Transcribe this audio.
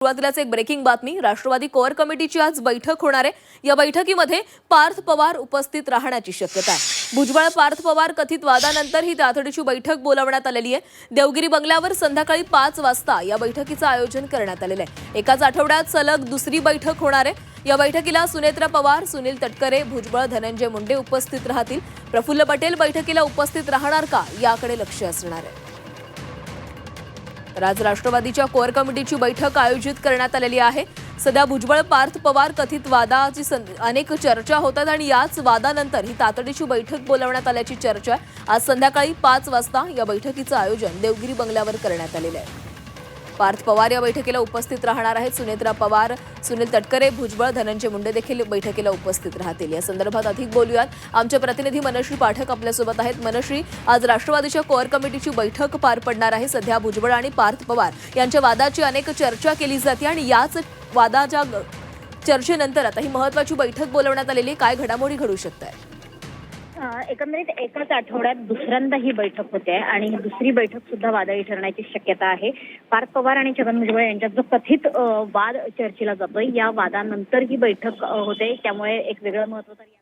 सुरुवातीलाच एक ब्रेकिंग बातमी। राष्ट्रवादी कोअर कमिटीची आज बैठक होणार आहे। या बैठकीमध्ये पार्थ पवार उपस्थित राहण्याची शक्यता आहे। भुजबळ पार्थ पवार कथित वादानंतर ही तातडीची बैठक बोलावण्यात आलेली आहे। देवगिरी बंगल्यावर संध्याकाळी 5 वाजता या बैठकीचं आयोजन करण्यात आलेलं आहे। एकाच आठवड्यात सलग दुसरी बैठक होणार आहे। या बैठकीला सुनेत्रा पवार, सुनील तटकरे, भुजबळ, धनंजय मुंडे उपस्थित राहतील। प्रफुल्ल पटेल बैठकीला उपस्थित राहणार का याकडे लक्ष असणार आहे। तर आज राष्ट्रवादीच्या कोअर कमिटीची बैठक आयोजित करण्यात आलेली आहे। सध्या भुजबळ पार्थ पवार कथित वादाची अनेक चर्चा होतात आणि याच वादानंतर ही तातडीची बैठक बोलावण्यात आल्याची चर्चा आहे। आज संध्याकाळी 5 वाजता या बैठकीचं आयोजन देवगिरी बंगल्यावर करण्यात आलेलं आहे। पार्थ पवार या बैठकीला उपस्थित राहणार आहेत। सुनेत्रा पवार, सुनील तटकरे, भुजबळ, धनंजय मुंडे देखील बैठकीला उपस्थित राहतील। या संदर्भात अधिक बोलूयात। आमचे प्रतिनिधी मनश्री पाठक आपल्यासोबत आहेत। मनश्री, आज राष्ट्रवादीच्या कोअर कमिटीची बैठक पार पडणार आहे। सध्या भुजबळ आणि पार्थ पवार यांच्या वादाची अनेक चर्चा केली जाते आणि याच वादाच्या चर्चेनंतर आता ही महत्त्वाची बैठक बोलावण्यात आलेली। काय घडामोडी घडू शकतात? एकंदरीत एकाच आठवड्यात दुसऱ्यांदा ही बैठक होते आणि दुसरी बैठक सुद्धा वादळी ठरण्याची शक्यता आहे। पार्थ पवार आणि छगन भुजबळ यांच्यात जो कथित वाद चर्चेला जातोय, या वादानंतर ही बैठक होते, त्यामुळे एक वेगळं महत्त्व तरी